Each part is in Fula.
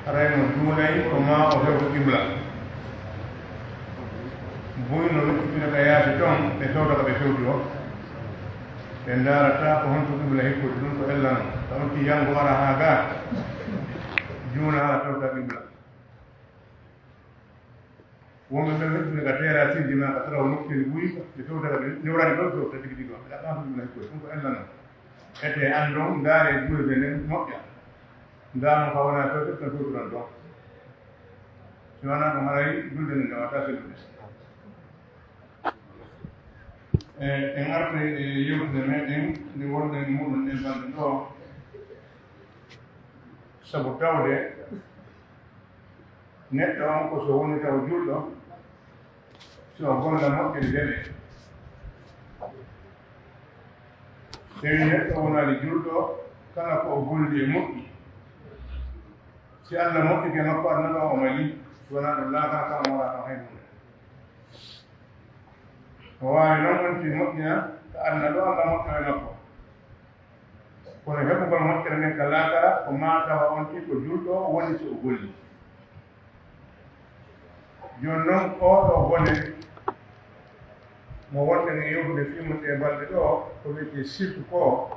arayno duulay ko ma o hew qibla boyno lukkitino ka yaasi toon ɓe tewta ko ɓe fewti o ɓe ndarata ko honto qibla hikkude ɗum ko ellano tawti yango wara ha ga juuna ha tewta qibla wonɓe ɓe wettine ka teera sindi ma ka tara o nukkini ɓuyi ɓe fewta ka ɓe niwrani ɗo fewta tigi tigi o ɓe ɗaɓɓa qibla hikkude ɗum ko ellano ete andon ndaare juulde nden moƴƴa ndamo ka wona fewte tan fewtuɗon ɗon si wona ɗum haray julde nde ndewata sellude en arde yewtude meɗen nde wonɗen muɗum ɗen balɗe ɗo sabu tawde neɗɗo on ko so woni taw julɗo so golla moƴƴere deɗe tawi neɗɗo wonali julɗo kala ko o golli e moƴƴi si Allah moƴƴike makko arnaɗo o mali wona ɗum laakana kam wala tan hay hunde o waawi noon wonti moƴƴina ko arnaɗo Allah moƴƴo e makko kono heɓugol moƴƴere nden ka laakara ko matawa on ti ko julɗo woni so o golli joni noon oɗo bone mo wonɗen e yewtude fimmude e balɗe ɗo ko wiyete sirku ko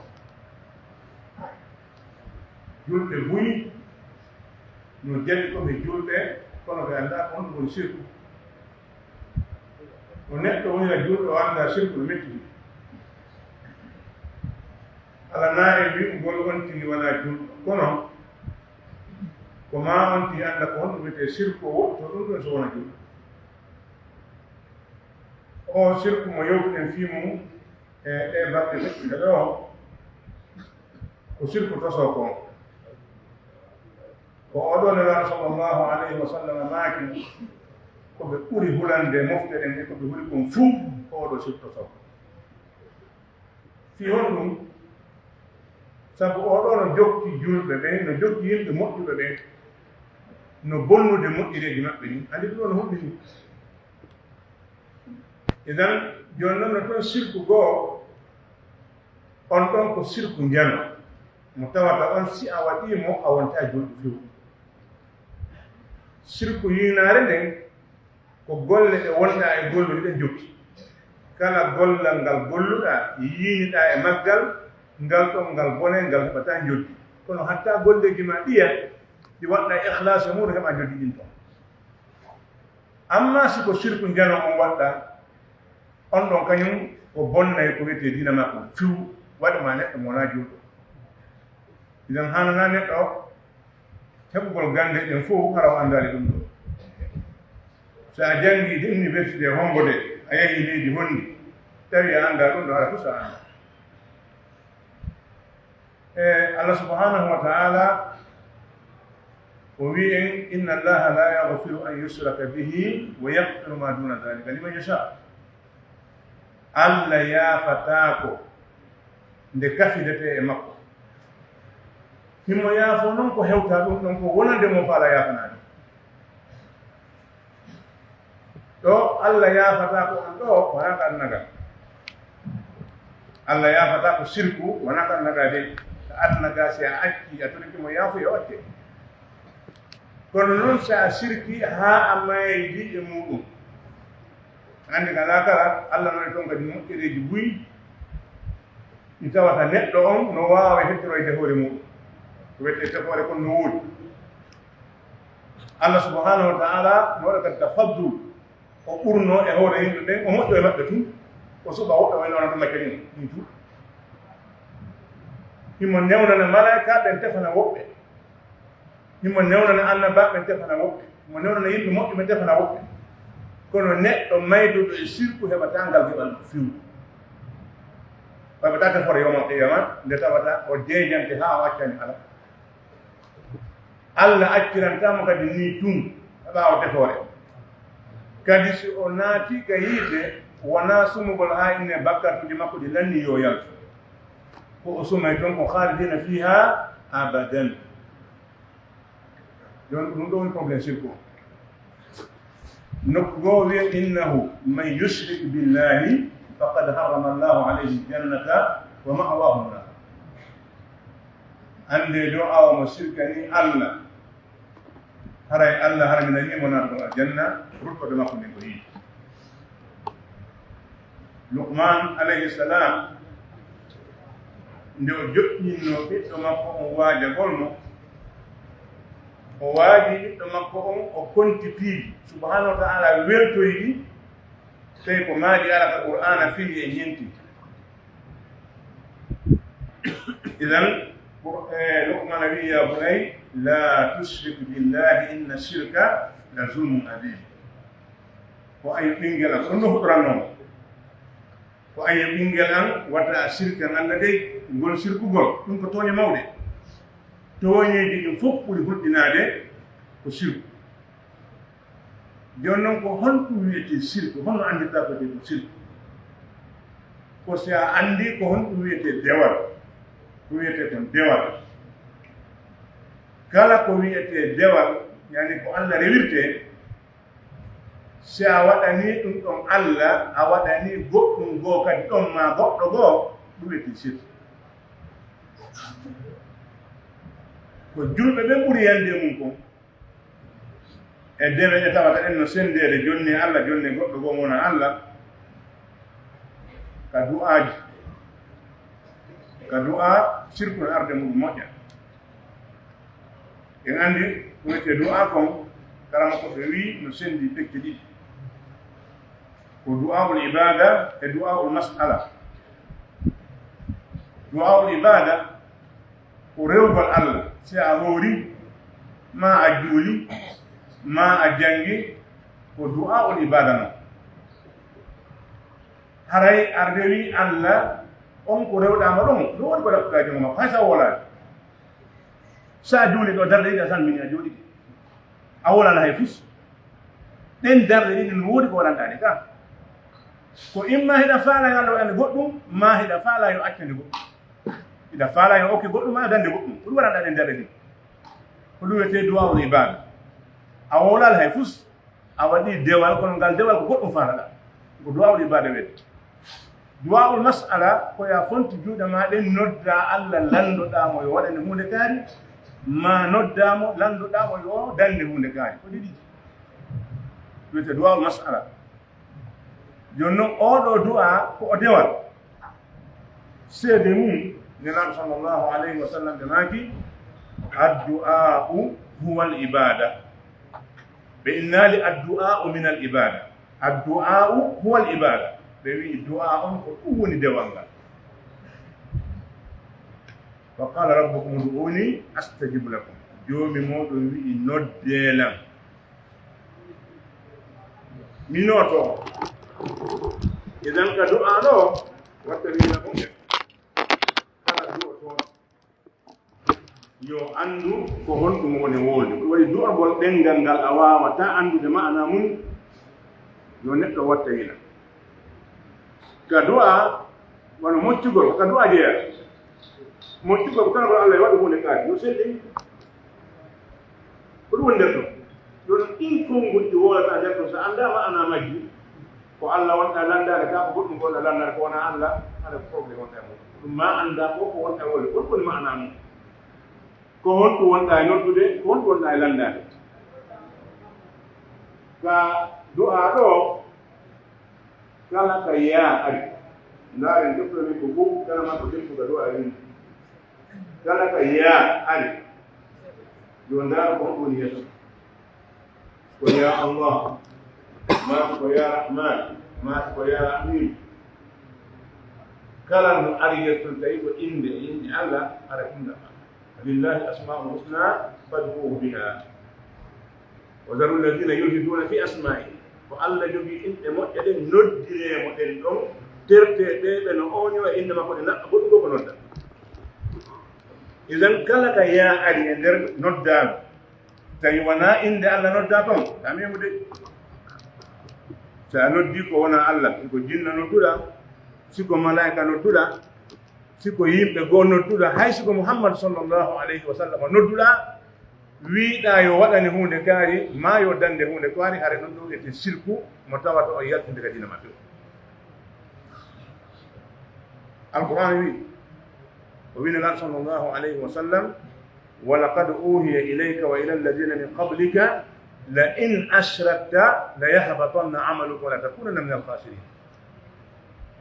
julɓe buyi no jaɓi koɓe julɓe kono ɓe annda ko honɗum woni sirku o neɗɗo wonira julɗo o annda sirku no metti ala na e wi'ugol on tigi wona julɗo kono ko ma on tigi annda ko honɗum wiyete sirku o woɗɗo ɗum ɗon so wona julɗo o sirku mo yewtuɗen fimu e ɗe balɗe meɗɗuɗe ɗo ko sirku toso kon ko oɗo nelaɗo sallllahu alayhi wa sallam maaki koɓe ɓuri hulande mofte ɗen e koɓe huli kon fuu ko oɗo sirku toso fi hon ɗum sabu oɗo no jokki julɓe ɓen no jokki yimɓe moƴƴuɓe ɓen no bonnude moƴƴireji maɓɓe ni andi ɗum ɗo no huɓɓi ni idan joni noon no toon sirku goo on ɗon ko sirku njano mo tawata on si a waɗimo a wonta julɗo few sirku yinaare nden ko golle ɗe wonɗa e golluɗe ɗen jokki kala gollal ngal golluɗa yiiniɗa e maggal ngal ɗon ngal bone ngal heɓata joddi kono hatta golleji ma ɗiya ɗi waɗɗa e ihlase muɗum heɓa joddi ɗin ton amma siko sirku njano on waɗɗa on ɗon kañum ko bonnay ko wiyete dina makko few waɗima neɗɗo mo wona julɗo idan hanana neɗɗo heɓugol gande ɗen fof hara o andali ɗum ɗo so a janggi de université hombo de a yahi leydi honndi tawi a anda ɗum ɗo hara fu sa anda e Allah subhanahu wa ta'ala o wi en inna allaha la yaghfiru an yushraka bihi wa yaghfiru ma duna dhalika liman yasha Allah yaafatako nde kafidete e makko himmo yaafo noon ko hewta ɗum ɗon ko wonande mo fa Allah yaafanani ɗo Allah yaafata ko an ɗo wona ko annaga Allah yaafata ko sirku wona ko annaga de ko annaga si a acci a toriki mo yaafo yo watte kono noon so a sirki ha a maydi e muɗum andi ka lakara Allah noon toon kadi moƴƴereji buyi ɗi tawata neɗɗo on no wawa hettoroyde hoore muɗum ko wiyete tefoore kon no woodi Allah subhanahu wa ta'ala no waɗa kadi tafaddul o ɓurno e hoore yimɓe ɓen o moƴƴo e maɓɓe tun o suɓa woɓɓe waynoona ɗum makkeni ɗum tu himo newnana malaika ɓen tefana woɓɓe himo newnana annaba ɓen tefana woɓɓe himo newnana yimɓe moƴƴo ɓen tefana woɓɓe kono neɗɗo mayduɗo e sirku heɓata ngal heɓal few heɓata tefoore yoma qiyama nde tawata o deeñante ha o accani ala Allah accirantamo kadi ni tun ɓaawa tefoore kadi si o naati ka yiite wona sumugol ha inne bakkatuji makko ɗi lanni yo yaltu ko o sumay toon ko haalidina fiha abadan joni ɗum ɗo woni probléme sirku nokku goo wiya innahu man yushrik billahi faqad harrama allahu alayhi ljannata wa ma'wahu nar ande do awamo sirkani Allah haray Allah harmina ni mona do janna rutba do makko ni ko yi Luqman alayhi salam nde o joƴƴinno ɓiɗɗo makko on waaja golmo o waaji ɓiɗɗo makko on o konti piiji subhanahu wa ta'ala weltoyi tawi ko maaji araka qur'ana fili e ñenti idan Luqman wi ya bunay la tushrik billahi inna shirka la zulmun adim ko ayo ɓingel am ɗon no huɗorannomo ko ayo ɓingel am watta sirkan Allah dey ngol sirkugol ɗum ko tooñe mawɗe tooñeji ɗin fof ɓuri hulɗinade ko sirku joni noon ko honɗum wiyete sirku honno andirta ko de ko sirku ko si a andi ko honɗum wiyete dewal ko wiyete kon dewal kala ko wiyete dewal yani ko Allah rewirte si a waɗani ɗum ɗon Allah a waɗani goɗɗum goo kadi ɗon ma goɗɗo goo ɗum wiyete sirku ko julɓe ɓe ɓuri yande mum ko e dewe ɗe tawata en no sendede jonni Allah jonni goɗɗo goo mona Allah ka du'aji ka du'a sirku no arde mum moƴƴa en andi ko wiyete du'a kon karama ko ɓe wi no sendi pekke ɗiɗi ko du'aul ibada e du'aul mas'ala du'aul ibada ko rewgol Allah si a hoori ma a juuli ma a jangi ko du'aul ibada noon haray arde wi Allah on ko rewɗama ɗon ɗo woni ko ɗaɓɓuɗa jongo makko hay sa wolani sa juuli ɗo darde ɗiɗi a salmini a jooɗi a wolana hay fus ɗen darde ɗiɗi no woodi ko waɗanɗani ka ko imma hiɗa faala yo Allah waɗande goɗɗum ma hiɗa faala yo accande goɗɗum hiɗa faala yo okke goɗɗum ma dande goɗɗum ko ɗum waɗanɗa ɗen darde ɗiɗi ko ɗum wiyete duwawul ibada a wolal hay fus a waɗi dewal kono ngal dewal ko goɗɗum faalaɗa ko duwawul ibada wiyete duwawul mas'ala ko ya fonti juuɗe ma ɗen nodda Allah landoɗamo yo waɗande hunde kaari ma noddamo landoɗamo yo dande hunde kaari ko ɗiɗi wiyete duwawul mas'ala joni noon oɗo du'a ko o dewal seede mum nelaɗo sallllahu alayhi wa sallam ɓe maaki addu'a'u huwa al ibada ɓe innali addu'a'u min al ibada addu'a'u huwa al ibada ɓe wi du'a on ko ɗum woni dewal ngal wa qala rabbukum ud'uni astajib lakum joomi moɗon wi'i noddeelam mi noto idan ka du'a ɗo watta wiina ko ɓe kala du'oto yo anndu ko honɗum woni woolde ko waɗi du'agol ɗengal ngal a wawata anndude ma'ana mum yo neɗɗo watta wiina ka du'a wano moccugol ka du'a jeeya moccugol kala ko Allah e waɗi hunde kaari yo seɗɗi ko ɗum woni nder ɗon yon ɗin konngol ɗi wolata nder ɗon so anndama ana majji ko Allah wonta landade ka ko goɗɗum gonɗa landade ko wona Allah haɗa probléme wonta e mum ɗum ma annda ko ko wonta e wolde ko ɗum woni ma'ana mum ko honɗum wonɗa e noddude ko honɗum wonɗa e landade ka du'a ɗo kala ka yaa ari ndaaren deftomi ko fof kala ma ko deftuga du'a rin kala ka yaa ari yo ndaara ko honɗum woni yeeso ko ya Allah ma ko ya Rahman ma ko ya Rahim kala no ari yeeso tawi ko inde Allah ara indama lillahi asma'ul husna fad'uhu biha wa dharu alladhina yulhiduna fi asma'ihi ko Allah jogii inɗe moƴƴe ɗen noddireemo ɗen ɗon terteɗe ɓe no oño e inde makko ɗe naɓɓa goɗɗum ɗo ko nodda idan kala ka yaa ari e nder noddaano tawi wona inde Allah nodda toon tamimu de so a noddi ko wona Allah siko jinna nodduɗa siko malaika nodduɗa siko yimɓe goo nodduɗa hay siko Muhammad sallllahu alayhi wa sallam nodduɗa wiiɗa yo waɗani hunde kaari ma yo dande hunde kaari hare ɗon ɗo wiyete sirku mo tawata o yaltinde ka dina maɓɓe alquran wi o winelaɗo sallllahu alayhi wa sallam ولقد أوحي إليك وإلى الذين من قبلك لئن أشركت ليحبطن عملك ولتكونن من الخاسرين.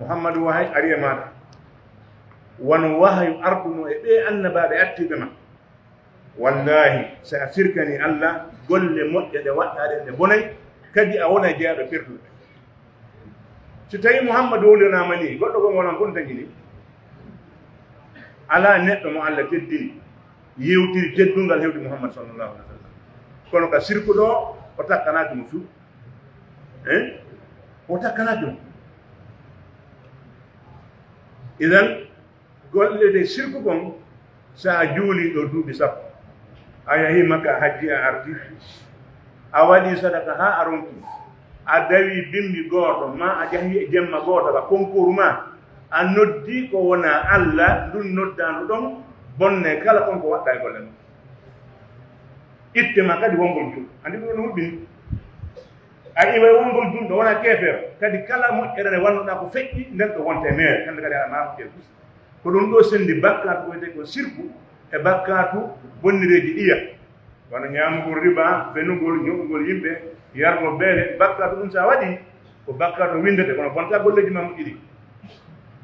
محمد وحي أريما ونوحي أرض إيه أن بعد أتبما والله سأسركني الله قل مؤجد وقت هذا بني كدي أولا جاء بفرد ستاي محمد ولنا مني قل لكم وانا كنت تجيني على نت معلق الدين يوتي جدون قال يوتي محمد صلى الله عليه وسلم كونو كسركو دو وتكنات مفو وتكنات إذن قل لدي سركو كون سأجولي دو دو بساب ayahi maka haji arti awadi sadaka ha aronki adawi bimbi goto ma ajahi jemma goto ba konkour ma anoddi ko wona alla dun noddandu don bonne kala konko wadda e gollen itte ma kadi wongol dum andi don hubbini ay iwe wongol dum do wona kefer kadi kala mo erane wannuda ko feƴƴi nden to wonte mere kande kadi ma ko kus ko don do sendi bakkat ko de ko sirku e bakkatu bonnireji iya wana ñamugol riba fenugol ñogol yimɓe yargo beele bakkatu ɗum sa waɗi ko bakkatu windete kono bonta golleji ma moƴƴiɗi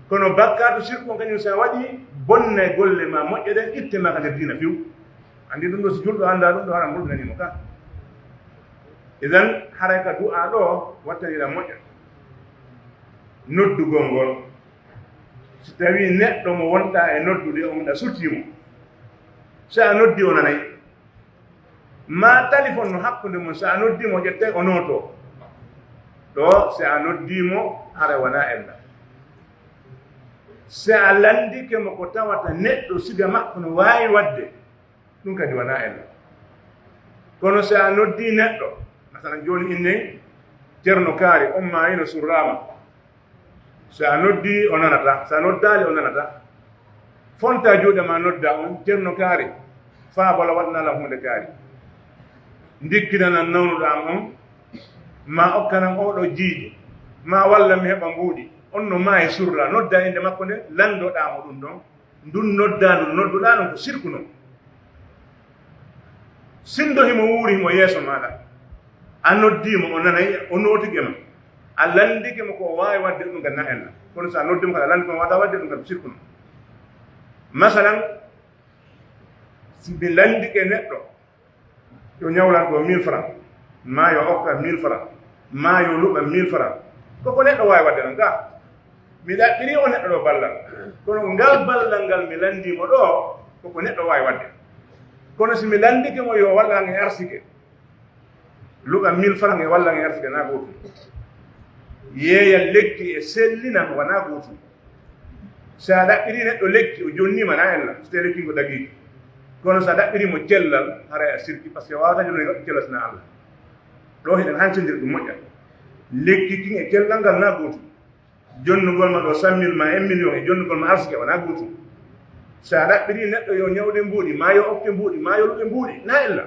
kono bakkatu sirku on kañum sa waɗi bonne golle ma moƴƴe ɗen itte ma ka nder dina fiw andi ɗum ɗo so julɗo anda ɗum ɗo hara molɗunanimo ka idan haray ka du'a ɗo wattanira moƴƴa noddugol ngol so tawi neɗɗo mo wonɗa e noddude on ɗa suttimo sa noddi o nanayi ma téléphone no hakkunde mum sa noddimo ƴette o noto ɗo si a noddimo hara wona ella si a landike mo ko tawata neɗɗo siga makko no wawi wadde ɗum kadi wona ella kono si a noddi neɗɗo masalan joni inne ceerno kaari on ma yino surrama si a noddi o nanata sa noddali o nanata fonta juuɗe ma nodda on ceerno kaari faa bala waɗnala hunde kaari ndikkinana nawnuɗam on ma okkanam oɗo jiiɗi ma walla mi heɓa mbuuɗi on no maayi surla nodda inde makko nde landoɗamo ɗum ɗon ndun noddandu nodduɗa ɗon ko sirku noon sindo himo wuuri himo yeeso maɗa a noddimo o nanayi o notigema a landikemo ko wawi wadde ɗum kadi na henna kono sa noddimo kadi a landikemo waɗa wadde ɗum kadi sirku noon masalan si mi landike neɗɗo yo ñawlan ko 1000 francs ma yo hokka 1000 francs ma yo luɓa 1000 francs koko neɗɗo wawi wadde ɗon ga mi ɗaɓɓiri o neɗɗo ɗo ballal kono ngal ballal ngal mi landimo ɗo koko neɗɗo wawi wadde kono si mi landike mo yo wallan e arsike luɓa 1000 francs e wallan e arsike na gotum yeeya lekki e sellina wona gotum sa ɗaɓɓiri neɗɗo lekki o jonnima na ella so tawi lekki ngo dagiki kono sa ɗaɓɓirimo cellal haray a sirki par ce que wawata jono waɗi cellal sina allah ɗo heɗen hancodir ɗum moƴƴa lekki kin e cellal ngal na gotum jonnugol ma ɗo 100 000 ma 1 million e jonnugol ma arsike wona gotum sa ɗaɓɓiri neɗɗo yo ñawde mbuuɗi ma yo okke mbuuɗi ma yo luɓe mbuuɗi na ella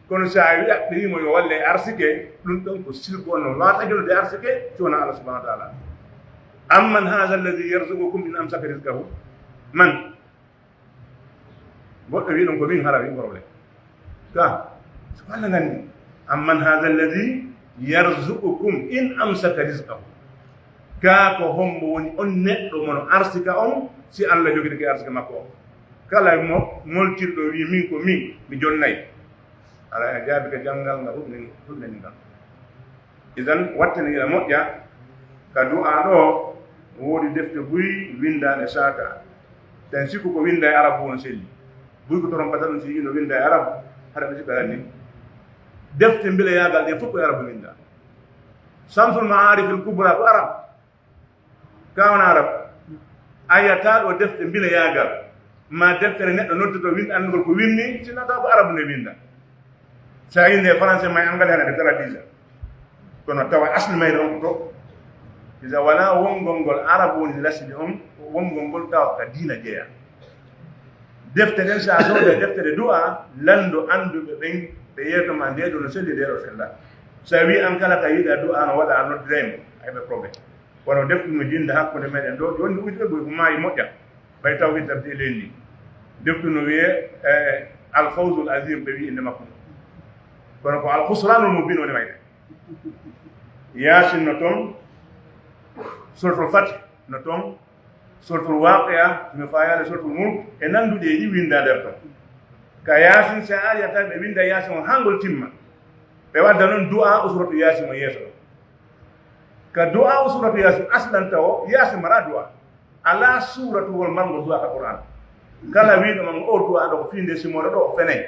kono sa wi ɗaɓɓirimo yo walle arsike ɗum ɗon ko sirku on no wawata jonude arsike sowona allah subahana wa taala amman hada alladi yarzuqukum in amsaka rizqahu man goɗɗo wi ɗon ko min hara wi probléme ka so allah nganndi amman hada alladi yarzuqukum in amsaka rizqahu ka ko hombo woni on neɗɗo mono arsika on si allah jogitake arsika makko o kala mo moltirɗo wi min ko min mi jonnayi ala a jaabi ko janngal ngal hulɗeni ngal idan wattanira moƴƴa ka du'a ɗo woodi defte buy windaɗe saka tan sikku ko winda e arabe won selli buy ko toron patan si ino winda e arabe haɗa ɓe sikkarani defte mbila yagal ɗe fof ko arabe winda samsul maarif al kubra ko arabe kawon arabe ayata ɗo defte mbila yagal ma deftere neɗɗo noddoto wind andugol ko winni sinata ko arabe nde winda sa inde français may angal hene ɓe traduisa kono tawa asli mayde on to isa wala wongol ngol arabe woni lasdi on wongol ngol tawa ka diina jeeya defte ɗen sa sode deftere du'a lando anduɓe ɓen ɓe yeetoma ndeɗo no selli ndeɗo sella sa wi an kala ka yiɗa du'a no waɗa a noddiremo ayɓe probléme wono defte no jinda hakkude meɗen ɗo joni ɓuytuɓe ɓoy ko maayi moƴƴa ɓay taw wi tabdi e leydi defte no wiye الفوز العظيم بي إنما كن كنكو الخسران المبين ونما ياسين نتوم سورة الفتح نتوم سورة الواقعة مفايا سورة الملك إنندو دي ويندا درتو كياسين سآل يتا بيندا ياسين هانغول تيما بيوادا نون دعاء سورة ياسين ويسو كدعاء سورة ياسين أصلا تو ياسين مرا دعاء على سورة والمانغو دعاء القرآن كلا وين من أو دعاء دو فين دي سيمون دو فني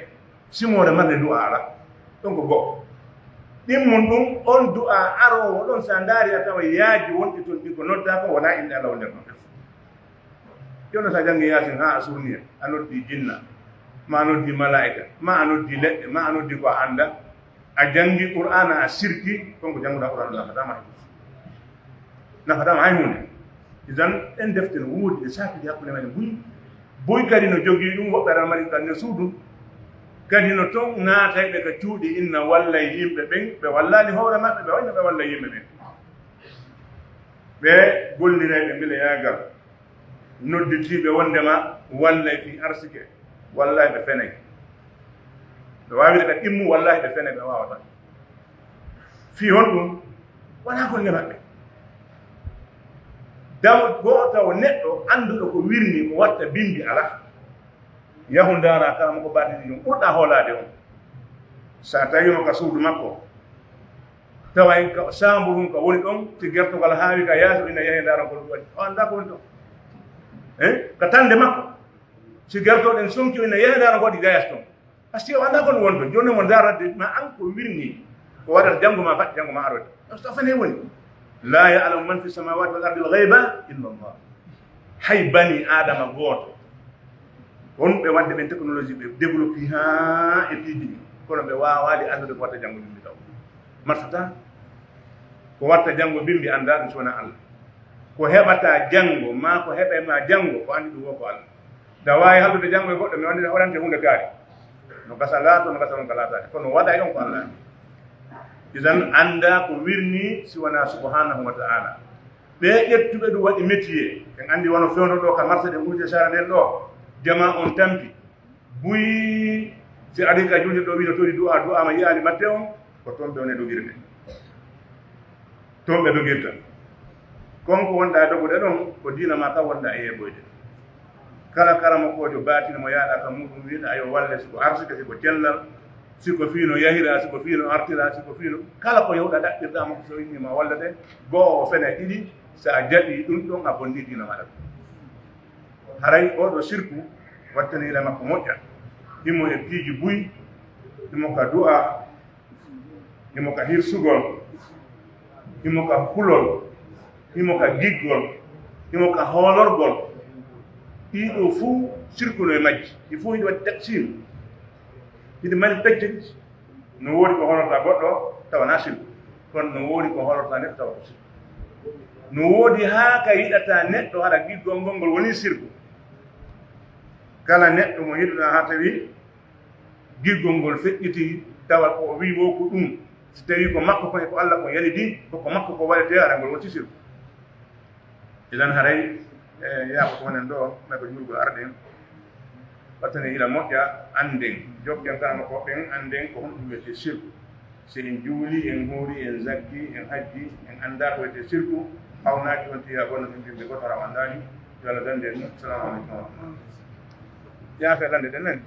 سيمون من دعاء لا دونك بو dimundum on du'a aro don sandari atawa yaaji wonti ton ko nodda ko wala inna la wala yono sa jangi yasin ha asurniya anoddi jinna ma anoddi malaika ma anoddi ledde ma anoddi ko anda a jangi qur'ana a sirki kon ko janguda qur'ana na fadama hay hunde izan en deften wuudi e saaki yakkunde men buy kadi no jogi dum wobbere mari tan ne suudu kadi no ton naatay be ka cuudi inna wallay yimbe ben be wallani hoore mabbe be wayno be wallay yimbe ben be golliraybe mbele yagal nodditiibe wondema wallay fi arsike wallahi be fenay be waawide be immu wallahi be fenay be waawata fi hon dum wala ko ne mabbe daw goto o neddo andudo ko wirni ko watta bindi ala yahundara kala ko baati dum burda holade on sa tawi mo ka suudu makko taway ka samburum ka woni don ti gerto kala haawi ka yaaso ina yahindara ko wadi on da ko to ka tande makko si gerto den sumti ina yahindara ko di gayas ton asti o anda ko wonto joni mo darade ma an ko wirni ko wada jangu ma fat jangu ma arode to fane woni la ya'lamu man fi samawati wal ardi al ghaiba illa Allah hay bani adama goto on be wadde ben technologie be développer ha e tiji kono be waawali andude ko watta jango bimbi taw marsata ko watta jango bimbi anda dum sona Allah ko hebata jango ma ko hebe ma jango ko andi dum ko Allah da wawi haldude jango goddo mi wandi horante hunde gaari no gasalato no gasalon kalata kono wada yon ko Allah izan anda ko wirni si wana subhanahu wa ta'ala be yettube du wadi métier en andi wono fewno do ka marsade uje sara den do jama on tampi buy si adi ka julde do wiino tori du'a ma yaali batte on ko tombe on e dogirde tombe dogirta konko wonda dogude don ko dina ma ka wonda e yeboyde kala karama ko jo batina mo yaada ka mudum wiida ayo walle ko arsika ko jellal siko fiino yahira siko fiino artira siko fiino kala ko yewda dabbirda mo so yini ma wallade go o fene didi sa jadi dum don a bondi dina ma haray oɗo sirku wattanire makko moƴƴa himo e piiji buy himo ka du'a himo ka hirsugol himo ka kulol himo ka giggol himo ka hoolorgol ɗiɗo fuu sirkuno e majji ɗi fuu hiɗi waɗi taqsim hiɗi mari pecce no woodi ko holorta goɗɗo tawana sirku kono no woodi ko holorta neɗɗo tawa ko sirku no woodi haa ka yiɗata neɗɗo haɗa giggol ngol ngol woni sirku kala neɗɗo mo yiɗuɗa ha tawi giggol ngol feƴƴiti tawa ko wi wo ko ɗum si tawi ko makko ko Allah ko yalidi ko makko ko waɗete ara ngol wonti sirku idan haray yaako ko wonen ɗo may ko julgol arɗen wattane ila moƴƴa anden joggen kama ko ɓen anden ko honɗum wiyete sirku si en juuli en hoori en zakki en hajji en anda ko wiyete sirku hawnaaki on tiya gonno ɗum jimɓe goto hara o andani yo Allah dande en assalamu aleykum wa rahmatullah ya fe lande den nan